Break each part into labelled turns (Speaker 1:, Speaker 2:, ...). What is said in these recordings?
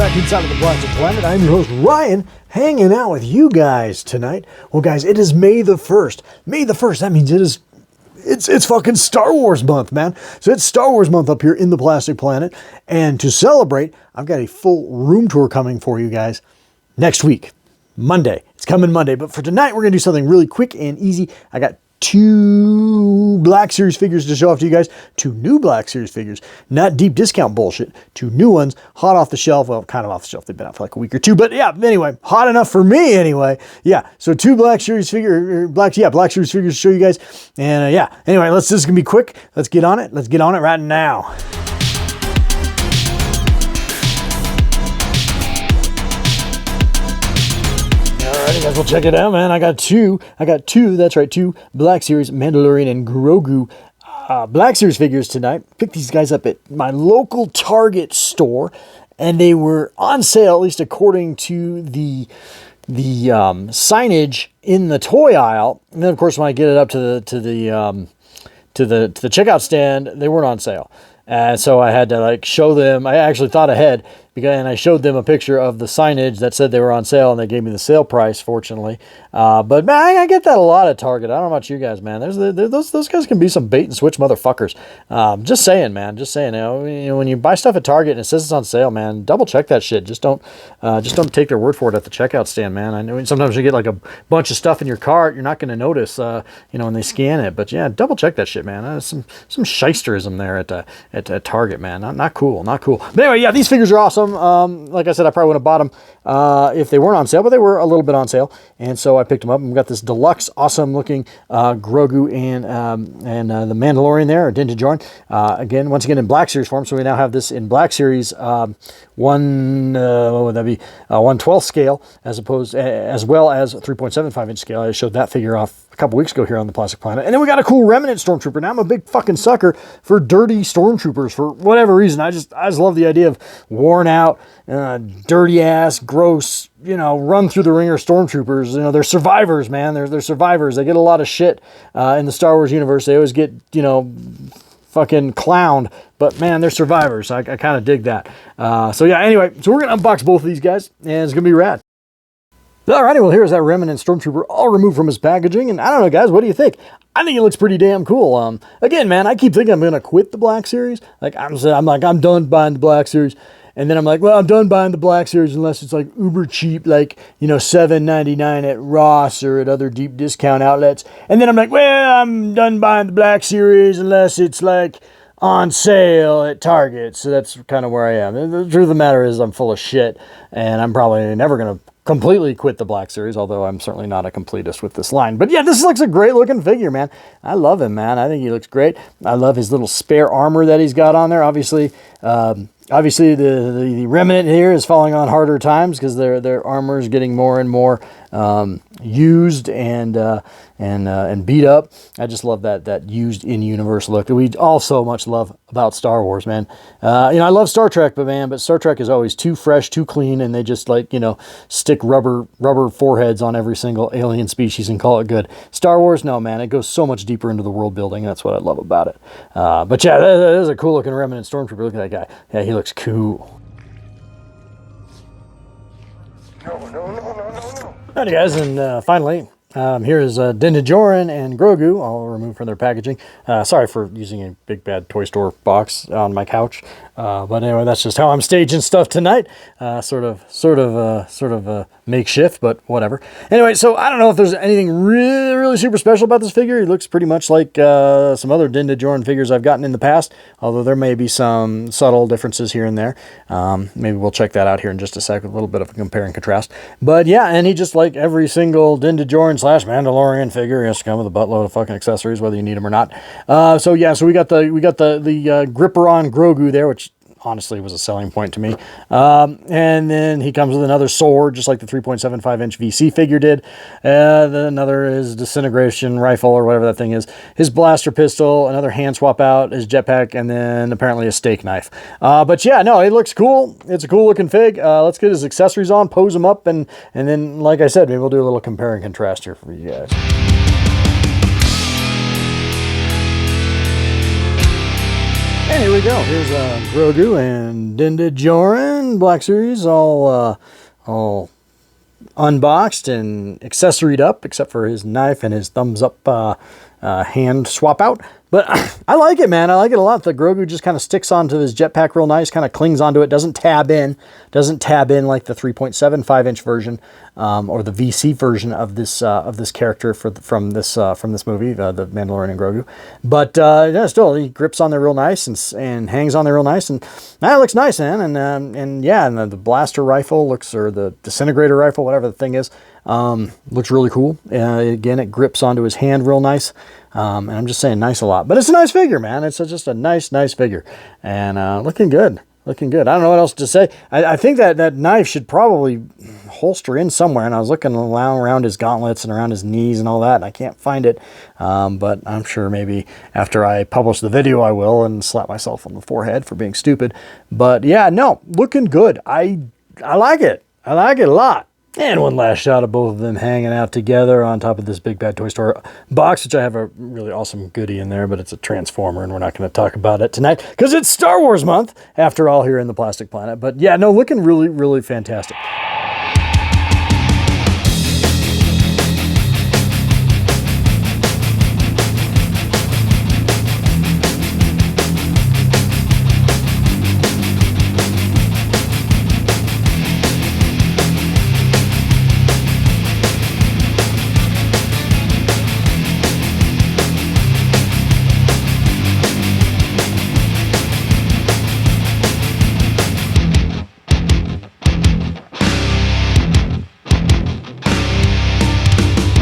Speaker 1: back inside of the Plastic Planet. I'm your host, Ryan, hanging out with you guys tonight. Well, guys, it is May the 1st. May the 1st, that means it's fucking Star Wars month, man. So it's Star Wars month up here in the Plastic Planet. And to celebrate, I've got a full room tour coming for you guys next week, Monday. It's coming Monday. But for tonight, we're going to do something really quick and easy. I got 2 Black Series figures to show off to you guys. 2 new Black Series figures. Not deep discount bullshit. 2 new ones, hot off the shelf. Well, kind of off the shelf. They've been out for like a week or 2. But yeah, anyway, hot enough for me anyway. Yeah, so 2 Black Series Black Series figures to show you guys. And yeah, anyway, this is going to be quick. Let's get on it. Let's get on it right now. You guys will check it out, man. I got two, that's right, 2 Black Series Mandalorian and Grogu Black Series figures tonight. Picked these guys up at my local Target store, and they were on sale, at least according to the signage in the toy aisle. And then, of course, when I get it up to the checkout stand, they weren't on sale. And so I had to like show them. I actually thought ahead, and I showed them a picture of the signage that said they were on sale, and they gave me the sale price, fortunately. But man, I get that a lot at Target. I don't know about you guys, man. Those guys can be some bait and switch motherfuckers. Just saying, man. Just saying. You know, when you buy stuff at Target and it says it's on sale, man, double check that shit. Just don't take their word for it at the checkout stand, man. I know sometimes you get like a bunch of stuff in your cart, you're not going to notice, when they scan it. But yeah, double check that shit, man. Some shysterism there at Target, man. Not cool, not cool. But anyway, yeah, these figures are awesome. Like I said, I probably would have bought them if they weren't on sale, but they were a little bit on sale, and so I picked them up. And we got this deluxe, awesome looking Grogu and the Mandalorian there, or Din Djarin. Once again in Black Series form. So we now have this in Black Series 1/12 scale, as well as 3.75 inch scale. I showed that figure off a couple weeks ago here on the Plastic Planet. And then we got a cool Remnant Stormtrooper. Now I'm a big fucking sucker for dirty Stormtroopers for whatever reason. I just love the idea of worn out, dirty ass, gross, run through the ringer Stormtroopers. They're survivors, man. They're survivors. They get a lot of shit in the Star Wars universe. They always get, fucking clowned, but man, they're survivors. I kind of dig that. So yeah, anyway, so we're going to unbox both of these guys, and it's going to be rad. Alrighty, well, here's that Remnant Stormtrooper all removed from his packaging, and I don't know, guys, what do you think? I think it looks pretty damn cool. Again, man, I keep thinking I'm going to quit the Black Series. Like, I'm done buying the Black Series. And then I'm like, well, I'm done buying the Black Series unless it's like uber cheap, like, $7.99 at Ross or at other deep discount outlets. And then I'm like, well, I'm done buying the Black Series unless it's like on sale at Target. So that's kind of where I am. And the truth of the matter is I'm full of shit, and I'm probably never going to completely quit the Black Series, although I'm certainly not a completist with this line. But yeah, this looks a great looking figure, man. I love him, man. I think he looks great. I love his little spare armor that he's got on there. Obviously, the Remnant here is falling on harder times because their armor is getting more and more used and beat up. I just love that used in-universe look that we all so much love about Star Wars, man. I love Star Trek, but Star Trek is always too fresh, too clean, and they just stick rubber foreheads on every single alien species and call it good. Star Wars, no, man, it goes so much deeper into the world building. That's what I love about it. But yeah, that is a cool looking Remnant Stormtrooper. Look at that guy. Yeah, he looks cool. No. Alrighty, guys, and finally, here is Din Djarin and Grogu, all removed from their packaging. Sorry for using a big bad toy store box on my couch, but anyway, that's just how I'm staging stuff tonight. Sort of makeshift, but whatever. Anyway, so I don't know if there's anything really, really super special about this figure. He looks pretty much like some other Din Djarin figures I've gotten in the past, although there may be some subtle differences here and there. Maybe we'll check that out here in just a sec, with a little bit of a compare and contrast. But yeah, and he just like every single Din Djarin / Mandalorian figure, he has to come with a buttload of fucking accessories, whether you need them or not. So yeah, so we got the gripper on Grogu there, which honestly was a selling point to me. And then he comes with another sword, just like the 3.75 inch VC figure did. Then another is disintegration rifle or whatever that thing is. His blaster pistol, another hand swap out, his jetpack, and then apparently a steak knife. But yeah, no, it looks cool. It's a cool looking fig. Let's get his accessories on, pose him up, and then, like I said, maybe we'll do a little compare and contrast here for you guys. And here we go. Here's Grogu and Din Djarin. again, Black Series, all unboxed and accessoried up, except for his knife and his thumbs up hand swap out. But I like it, man. I like it a lot. The Grogu just kind of sticks onto his jetpack real nice, kind of clings onto it, doesn't tab in like the 3.75-inch version or the VC version of this character from this movie, the Mandalorian and Grogu. But yeah, still, he grips on there real nice and hangs on there real nice, and that looks nice, man. And yeah, and the blaster rifle looks, or the disintegrator rifle, whatever the thing is, looks really cool. Again, it grips onto his hand real nice. And I'm just saying nice a lot, but it's a nice figure, man. It's just a nice figure, and looking good. I don't know what else to say. I think that knife should probably holster in somewhere, and I was looking around his gauntlets and around his knees and all that, and I can't find it. But I'm sure maybe after I publish the video I will, and slap myself on the forehead for being stupid. But yeah, no, looking good. I like it. I like it a lot. And one last shot of both of them hanging out together on top of this Big Bad Toy Store box, which I have a really awesome goodie in there, but it's a Transformer, and we're not going to talk about it tonight because it's Star Wars month, after all, here in the Plastic Planet. But yeah, no, looking really, really fantastic.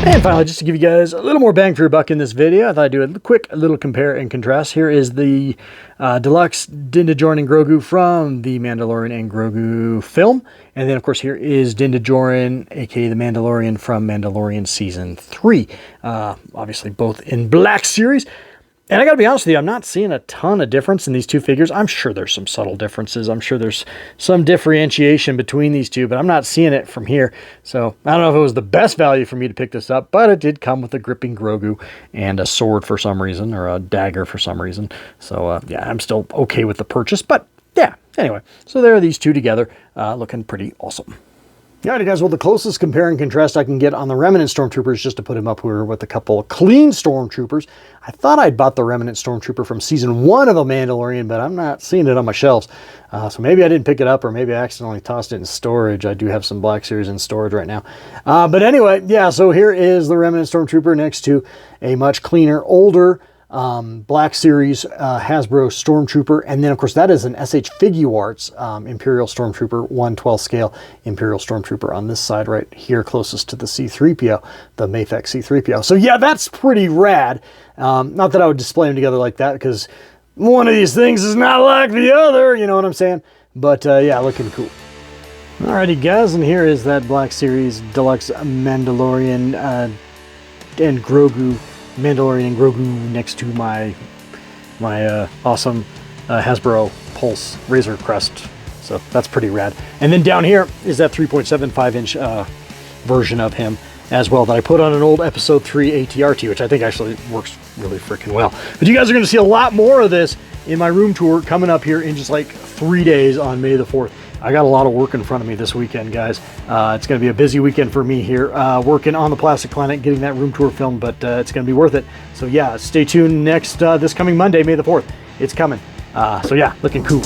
Speaker 1: And finally, just to give you guys a little more bang for your buck in this video, I thought I'd do a quick little compare and contrast. Here is the deluxe Din Djarin and Grogu from the Mandalorian and Grogu film. And then, of course, here is Din Djarin, aka the Mandalorian from Mandalorian Season 3. Obviously, both in Black Series. And I gotta be honest with you, I'm not seeing a ton of difference in these two figures. I'm sure there's some subtle differences. I'm sure there's some differentiation between these two, but I'm not seeing it from here. So I don't know if it was the best value for me to pick this up, but it did come with a gripping Grogu and a sword for some reason, or a dagger for some reason. So yeah, I'm still okay with the purchase, but yeah, anyway. So there are these two together, looking pretty awesome. Alrighty guys, well the closest compare and contrast I can get on the Remnant Stormtroopers, just to put him up here with a couple of clean Stormtroopers. I thought I'd bought the Remnant Stormtrooper from Season 1 of The Mandalorian, but I'm not seeing it on my shelves. So maybe I didn't pick it up, or maybe I accidentally tossed it in storage. I do have some Black Series in storage right now. But anyway, yeah, so here is the Remnant Stormtrooper next to a much cleaner, older Black Series Hasbro Stormtrooper, and then of course that is an SH Figuarts Imperial Stormtrooper 1/12 scale Imperial Stormtrooper on this side right here, closest to the C-3PO, the Mayfek C-3PO. So yeah, that's pretty rad. Not that I would display them together like that, because one of these things is not like the other, you know what I'm saying? But yeah, looking cool. Alrighty guys, and here is that Black Series Deluxe Mandalorian and Grogu. Mandalorian and Grogu next to my awesome Hasbro Pulse Razor Crest. So that's pretty rad. And then down here is that 3.75-inch version of him as well that I put on an old Episode 3 ATRT, which I think actually works really freaking well. But you guys are going to see a lot more of this in my room tour coming up here in just like 3 days on May the 4th. I got a lot of work in front of me this weekend, guys. It's going to be a busy weekend for me here, working on the Plastic Planet, getting that room tour filmed, but it's going to be worth it. So yeah, stay tuned next, this coming Monday, May the 4th. It's coming. So yeah, looking cool.